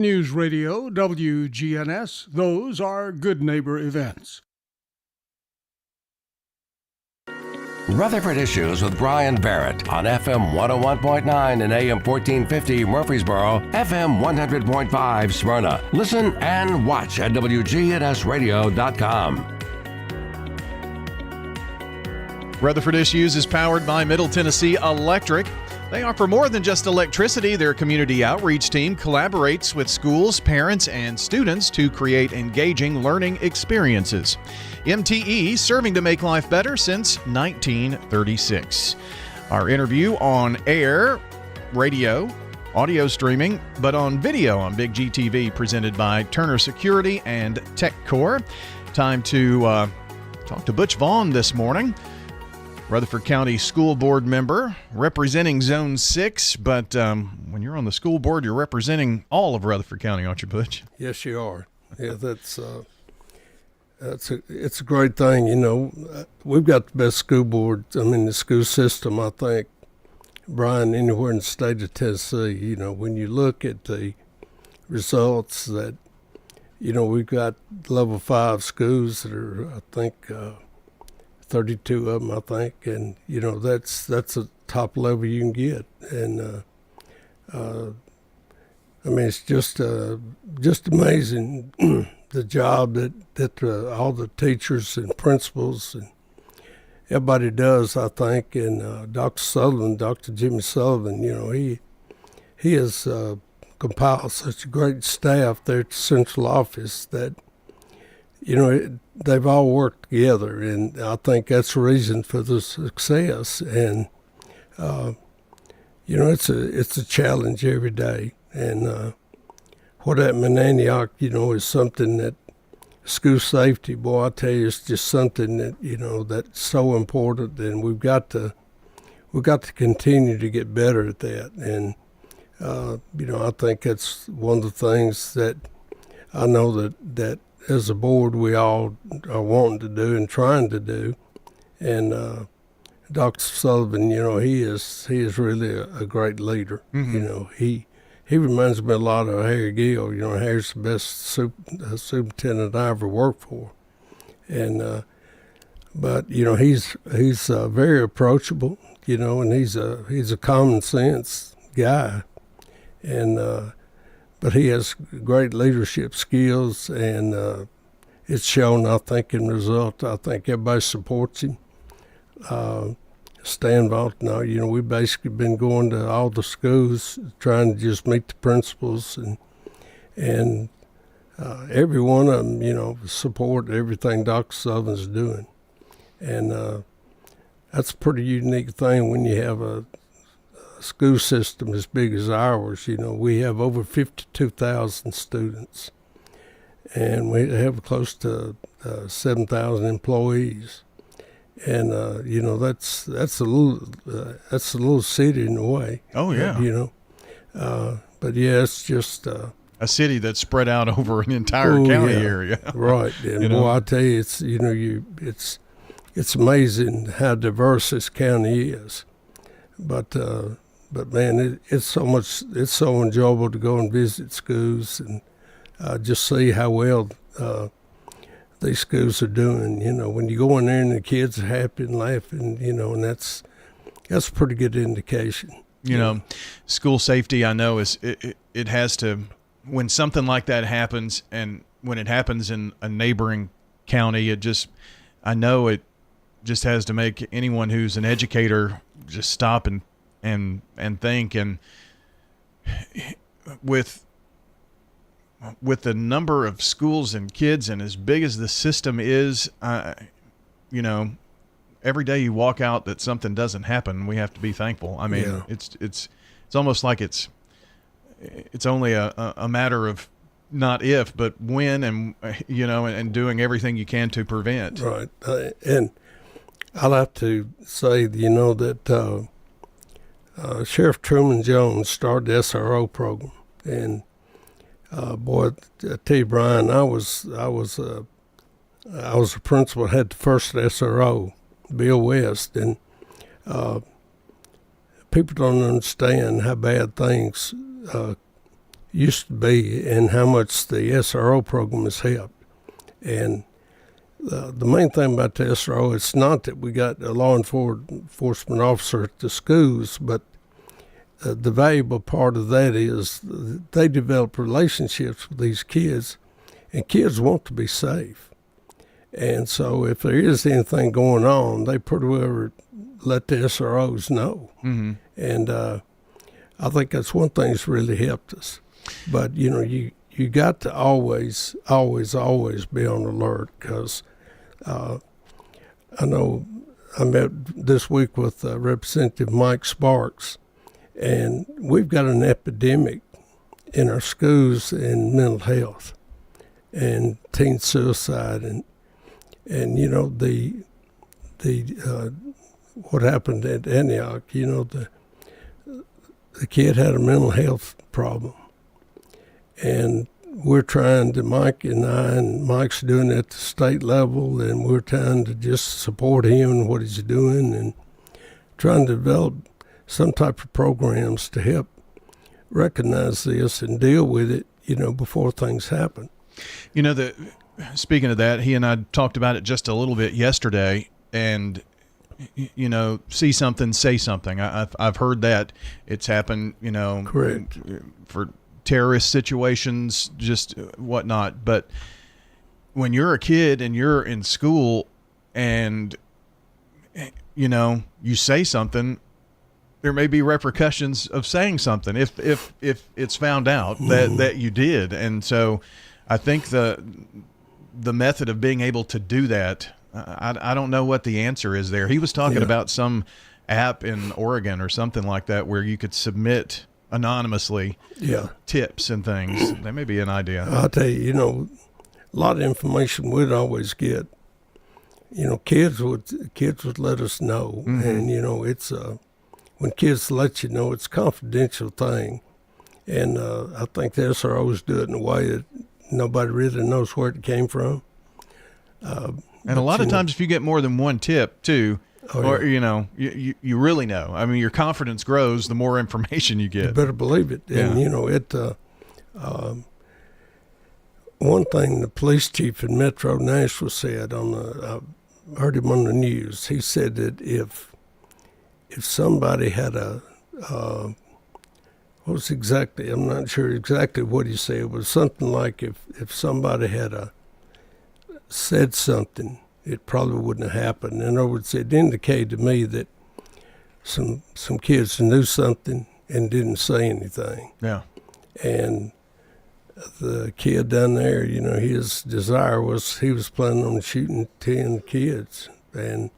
News Radio, WGNS, those are Good Neighbor events. Rutherford Issues with Brian Barrett on FM 101.9 and AM 1450 Murfreesboro, FM 100.5 Smyrna. Listen and watch at wgnsradio.com. Rutherford Issues is powered by Middle Tennessee Electric. They offer more than just electricity. Their community outreach team collaborates with schools, parents, and students to create engaging learning experiences. MTE, serving to make life better since 1936. Our interview on air, radio, audio streaming, but on video on Big GTV, presented by Turner Security and TechCore. Time to talk to Butch Vaughn this morning. Rutherford County School Board member representing Zone 6, but when you're on the school board, you're representing all of Rutherford County, aren't you, Butch? Yes, you are. Yeah, it's a great thing. You know, we've got the best school board, the school system, I think, Brian, anywhere in the state of Tennessee. You know, when you look at the results that, you know, we've got level 5 schools that are, I think, 32 of them, I think, and you know that's a top level you can get, and it's just amazing the job that all the teachers and principals and everybody does, I think, and Dr. Jimmy Sullivan, you know, he has compiled such a great staff there at the central office that, you know, they've all worked together, and I think that's the reason for the success. And you know, it's a challenge every day. And what happened in Antioch, you know, is something that school safety, boy, I tell you, it's just something that, you know, that's so important, and we've got to continue to get better at that. And you know, I think that's one of the things that I know that as a board, we all are wanting to do and trying to do. And Dr. Sullivan, you know, he is really a great leader. Mm-hmm. You know, he reminds me a lot of Harry Gill. You know, Harry's the best superintendent I ever worked for. And but you know, he's very approachable. You know, and he's a common sense guy. And but he has great leadership skills, and it's shown, I think, in result. I think everybody supports him. Stay involved now. You know, we've basically been going to all the schools, trying to just meet the principals, and every one of them, you know, support everything Dr. Sullivan's doing. And that's a pretty unique thing when you have a school system as big as ours. You know, we have over 52,000 students, and we have close to 7,000 employees. And you know, that's a little city in a way. Oh yeah. You know, but yeah, it's just a city that's spread out over an entire county area. Right. And you know? Boy, I tell you, it's, you know, it's amazing how diverse this county is. But man, it's so enjoyable to go and visit schools and just see how well these schools are doing. You know, when you go in there and the kids are happy and laughing, you know, and that's a pretty good indication. You know, school safety, I know, it has to, when something like that happens, and when it happens in a neighboring county, I know it just has to make anyone who's an educator just stop and think. And with the number of schools and kids, and as big as the system is, you know, every day you walk out that something doesn't happen, we have to be thankful. I mean, it's almost like it's only a matter of not if, but when, and you know, and doing everything you can to prevent. Right. And I'd like to say, you know, that Sheriff Truman Jones started the SRO program, and boy, I tell you, Brian, I was a principal that had the first SRO, Bill West, and people don't understand how bad things used to be and how much the SRO program has helped. And the main thing about the SRO, it's not that we got a law enforcement officer at the schools, but the valuable part of that is they develop relationships with these kids, and kids want to be safe. And so if there is anything going on, they pretty well let the SROs know. Mm-hmm. And I think that's one thing that's really helped us. But, you got to always be on alert, because I know I met this week with Representative Mike Sparks, and we've got an epidemic in our schools in mental health and teen suicide, and the what happened at Antioch. The kid had a mental health problem, and we're trying to, Mike and I, and Mike's doing it at the state level, and we're trying to just support him and what he's doing, and trying to develop some type of programs to help recognize this and deal with it, before things happen. Speaking of that, he and I talked about it just a little bit yesterday, and see something, say something. I've heard that it's happened, Correct. For terrorist situations, just whatnot. But when you're a kid and you're in school and, you say something, there may be repercussions of saying something if it's found out that you did. And so I think the method of being able to do that, I don't know what the answer is there. He was talking about some app in Oregon or something like that where you could submit anonymously tips and things. That may be an idea. I'll tell you, a lot of information we'd always get. Kids would let us know, mm-hmm. and it's when kids let you know, it's a confidential thing, and I think the SROs do it in a way that nobody really knows where it came from. And a lot of times, if you get more than one tip, too, you really know. I mean, your confidence grows the more information you get. You better believe it. And, one thing the police chief in Metro Nashville said I heard him on the news. He said that if somebody had I'm not sure exactly what he said. It was something like if somebody had said something, it probably wouldn't have happened. In other words, it indicated to me that some kids knew something and didn't say anything. Yeah. And the kid down there, his desire was he was planning on shooting 10 kids. And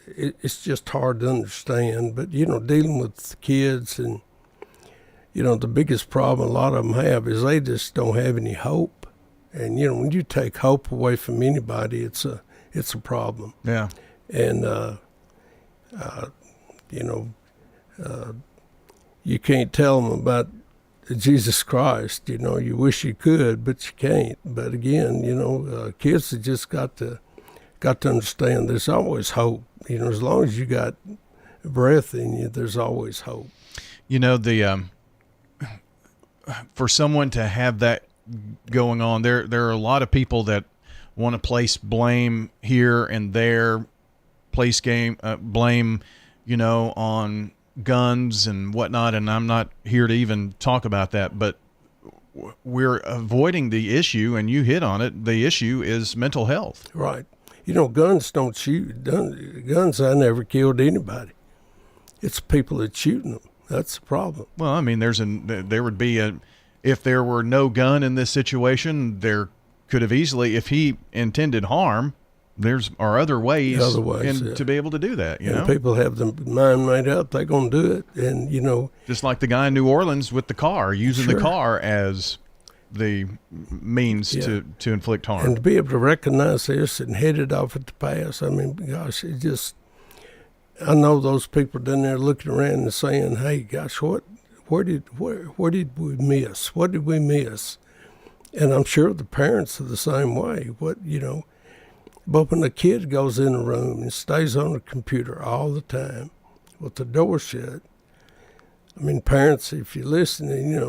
it's just hard to understand. But, dealing with kids and, the biggest problem a lot of them have is they just don't have any hope. And, when you take hope away from anybody, it's a problem. Yeah. And, you can't tell them about Jesus Christ. You wish you could, but you can't. But again, kids have just got to understand there's always hope. As long as you got breath in you, there's always hope. For someone to have that going on, there are a lot of people that want to place blame here and there, blame, on guns and whatnot. And I'm not here to even talk about that, but we're avoiding the issue, and you hit on it. The issue is mental health. Right. Guns don't shoot. Guns, I never killed anybody. It's people that's shooting them. That's the problem. Well, I mean, there would be if there were no gun in this situation, there could have easily, if he intended harm, are other ways to be able to do that. People have the mind made up, they're going to do it. And, just like the guy in New Orleans with the car, using the car as the means to inflict harm. And to be able to recognize this and head it off at the pass, I mean, gosh, I know those people down there looking around and saying, hey, gosh, where did we miss? What did we miss? And I'm sure the parents are the same way. But when a kid goes in a room and stays on a computer all the time with the door shut, I mean, parents, if you're listening, you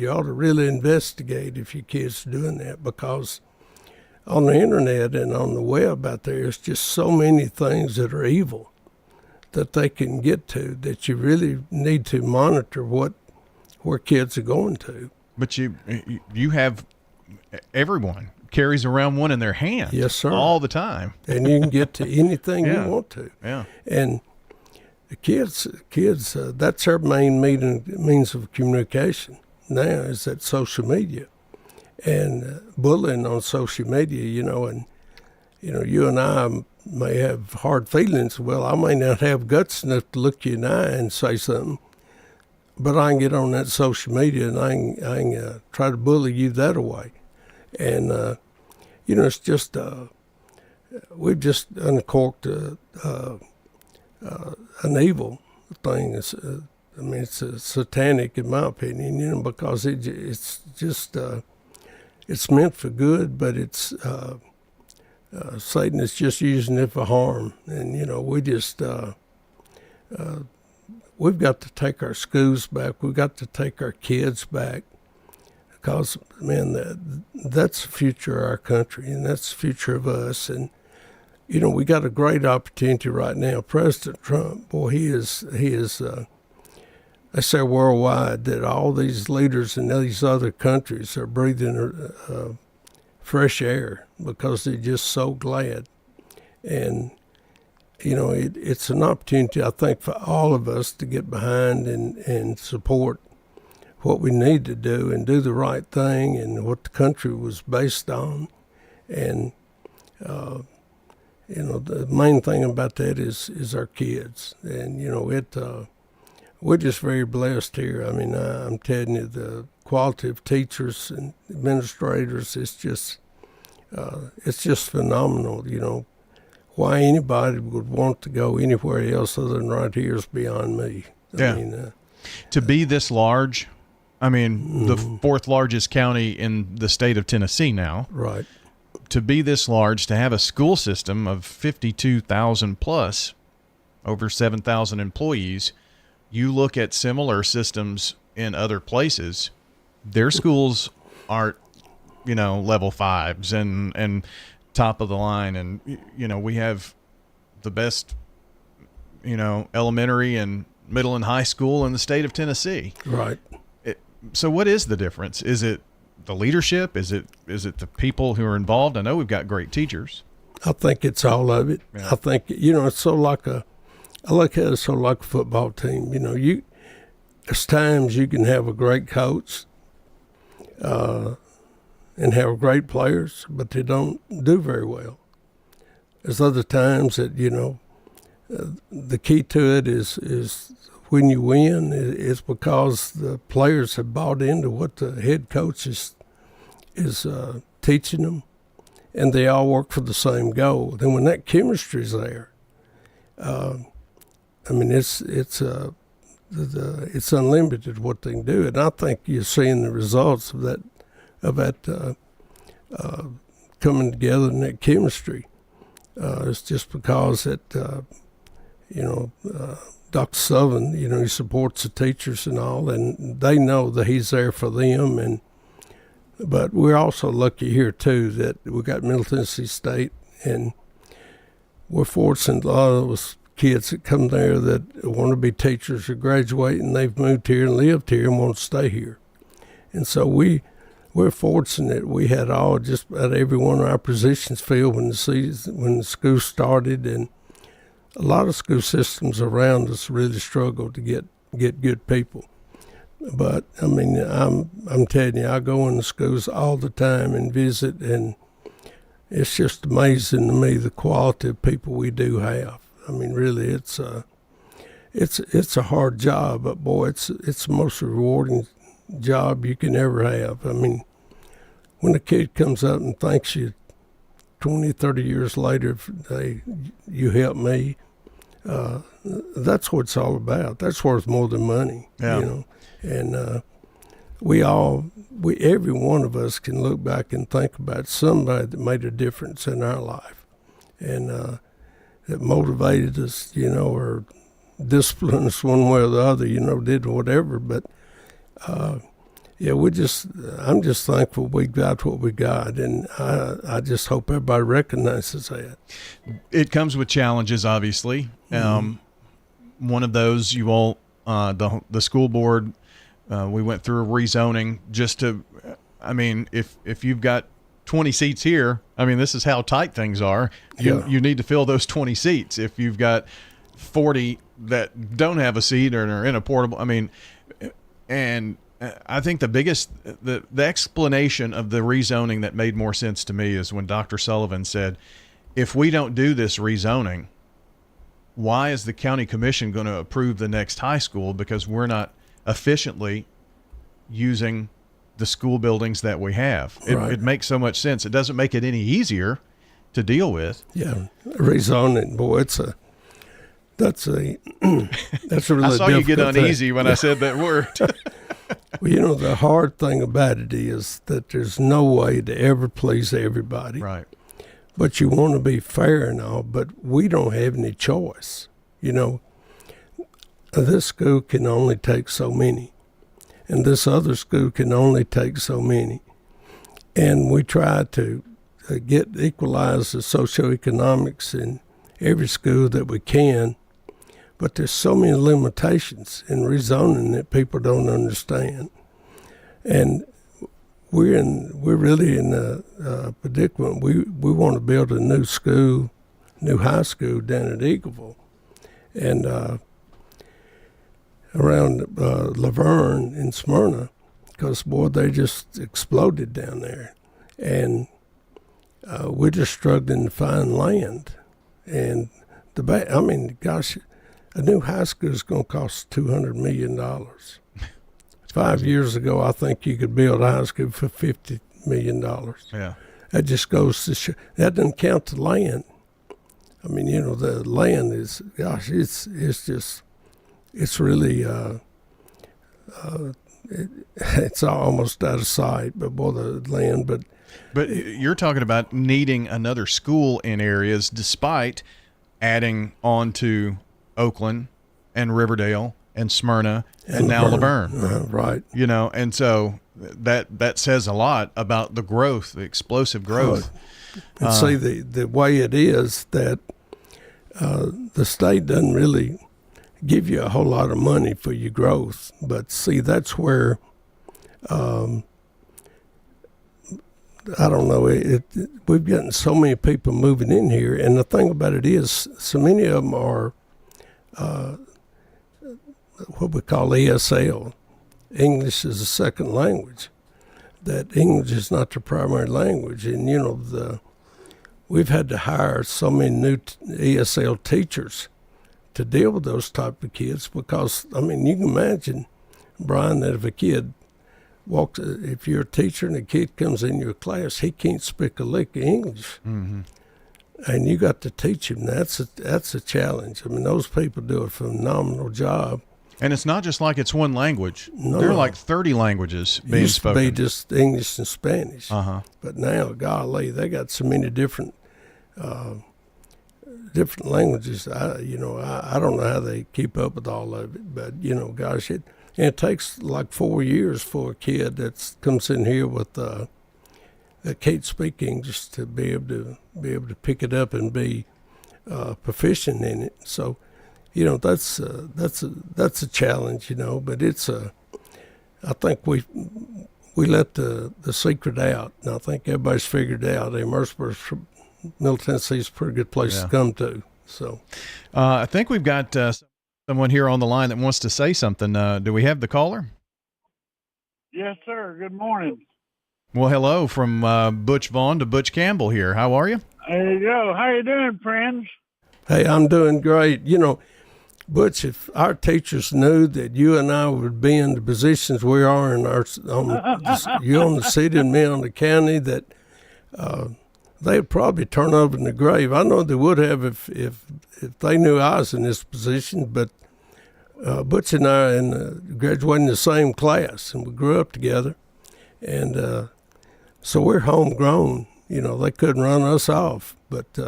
ought to really investigate if your kids are doing that, because on the internet and on the web out there's just so many things that are evil that they can get to, that you really need to monitor where kids are going to. But you have, everyone carries around one in their hand. Yes, sir. All the time. And you can get to anything you want to. Yeah. And the kids, that's their main means of communication now, is that social media. And bullying on social media, and you and I may have hard feelings. Well, I may not have guts enough to look you in the eye and say something, but I can get on that social media and I can try to bully you that away. And it's just we've just uncorked an evil thing. It's satanic in my opinion, because it's just. It's meant for good, but it's Satan is just using it for harm. And we've got to take our schools back. We've got to take our kids back, because that's the future of our country, and that's the future of us. And we got a great opportunity right now. President Trump, boy, he is. They say worldwide that all these leaders in these other countries are breathing fresh air because they're just so glad. And, it's an opportunity, I think, for all of us to get behind and support what we need to do and do the right thing and what the country was based on. And, the main thing about that is our kids. And, we're just very blessed here. I mean, I'm telling you, the quality of teachers and administrators is just, it's just phenomenal. Why anybody would want to go anywhere else other than right here is beyond me. I mean, to be this large, the fourth largest county in the state of Tennessee now. Right. To be this large, to have a school system of 52,000 plus, over 7,000 employees. You look at similar systems in other places, their schools aren't, level 5s and top of the line. And, we have the best, elementary and middle and high school in the state of Tennessee. Right. So what is the difference? Is it the leadership? Is it the people who are involved? I know we've got great teachers. I think it's all of it. Yeah. I think, it's I look at it so like a football team. There's times you can have a great coach and have great players, but they don't do very well. There's other times that, the key to it is when you win, it's because the players have bought into what the head coach is teaching them, and they all work for the same goal. Then when that chemistry's there, it's unlimited what they can do, and I think you're seeing the results of that coming together in that chemistry. It's just because that Dr. Sullivan, he supports the teachers and all, and they know that he's there for them. But we're also lucky here too that we got Middle Tennessee State, and we're fortunate a lot of those kids that come there that want to be teachers or graduate, and they've moved here and lived here and want to stay here. And so we're fortunate. We had just about every one of our positions filled when the school started, and a lot of school systems around us really struggle to get good people. But I'm telling you, I go in the schools all the time and visit, and it's just amazing to me the quality of people we do have. Really, it's a hard job, but boy, it's the most rewarding job you can ever have. When a kid comes up and thanks you 20, 30 years later, you helped me, that's what it's all about. That's worth more than money, And every one of us can look back and think about somebody that made a difference in our life, and that motivated us, or discipline us one way or the other, did whatever. But yeah, I'm just thankful we got what we got, and I just hope everybody recognizes that. It comes with challenges, obviously. One of those, you all, the school board, we went through a rezoning just to, if you've got 20 seats here, this is how tight things are. You need to fill those 20 seats. If you've got 40 that don't have a seat or are in a portable, and I think the biggest, the explanation of the rezoning that made more sense to me is when Dr. Sullivan said, if we don't do this rezoning, why is the county commission going to approve the next high school? Because we're not efficiently using the school buildings that we have. It makes so much sense. It doesn't make it any easier to deal with. Yeah, rezoning, boy, that's a really I saw you get uneasy when I said that word. Well, the hard thing about it is that there's no way to ever please everybody. Right. But you want to be fair and all, but we don't have any choice. This school can only take so many, and this other school can only take so many. And we try to equalize the socioeconomics in every school that we can, but there's so many limitations in rezoning that people don't understand. And we're really in a predicament. We want to build a new high school down at Eagleville, and around Laverne in Smyrna, because boy, they just exploded down there, and we're just struggling to find land. And gosh, a new high school is going to cost $200 million. 5 years ago, I think you could build a high school for $50 million. Yeah. That just goes to show. That doesn't count the land. The land is, gosh, it's really, it's almost out of sight, but boy, the land, But you're talking about needing another school in areas despite adding on to Oakland and Riverdale and Smyrna and now Laverne. Right. And so that says a lot about the growth, the explosive growth. And see, the way it is that the state doesn't really give you a whole lot of money for your growth. But see, that's where, I don't know, we've gotten so many people moving in here. And the thing about it is, so many of them are what we call ESL, English as a second language, that English is not the primary language. And, we've had to hire so many new ESL teachers to deal with those type of kids because, you can imagine, Brian, that if a kid if you're a teacher and a kid comes in your class, he can't speak a lick of English. Mm-hmm. And you got to teach him. That's a challenge. Those people do a phenomenal job. And it's not just like it's one language. There are like 30 languages being spoken. It used to be just English and Spanish. Uh-huh. But now, golly, they got so many different languages. I don't know how they keep up with all of it. But, gosh, it takes like 4 years for a kid that comes in here with that can't speak English to be able to pick it up and be proficient in it. So, that's a challenge, but I think we let the secret out, and I think everybody's figured it out. Murfreesboro, Middle Tennessee is a pretty good place to come to. So, I think we've got someone here on the line that wants to say something. Do we have the caller? Yes, sir. Good morning. Well, hello from Butch Vaughn to Butch Campbell here. How are you? There you go. How you doing, friends? Hey, I'm doing great. Butch, if our teachers knew that you and I would be in the positions we are in you on the city and me on the county, that they'd probably turn over in the grave. I know they would have if they knew I was in this position, but Butch and I graduated in the same class, and we grew up together. And so we're homegrown. They couldn't run us off. But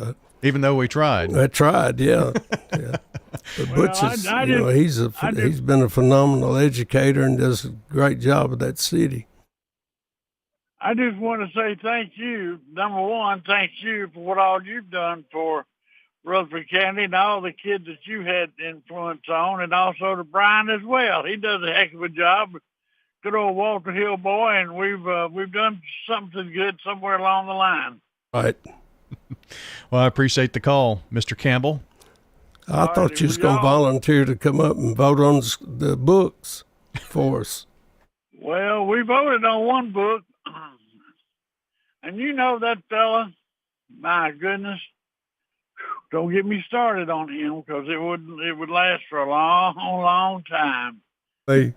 Even though we tried. I tried, yeah. Yeah. But Butch is, he's been a phenomenal educator and does a great job of that city. I just want to say thank you. Number one, thank you for what all you've done for Rutherford County and all the kids that you had influence on, and also to Brian as well. He does a heck of a job. Good old Walter Hill boy, and we've done something good somewhere along the line. Right. Well, I appreciate the call, Mr. Campbell. I thought you was going to volunteer to come up and vote on the books for us. Well, we voted on one book, and you know that fella, my goodness, don't get me started on him because it would last for a long, long time. Hey.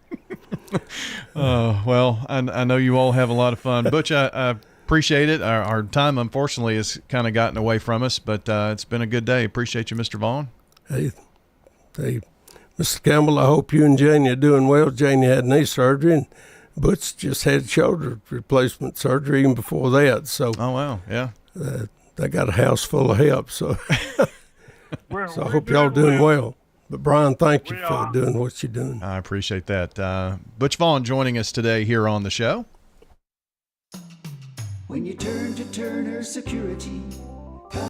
Well, I know you all have a lot of fun. Butch, I appreciate it. Our time, unfortunately, has kind of gotten away from us, but it's been a good day. Appreciate you, Mr. Vaughn. Hey, Mr. Campbell, I hope you and Janie are doing well. Janie had knee surgery, and Butch just had shoulder replacement surgery even before that. So, oh, wow, yeah. They got a house full of help, so I hope y'all doing well. But, Brian, thank you for doing what you're doing. I appreciate that. Butch Vaughn joining us today here on the show. When you turn to Turner Security,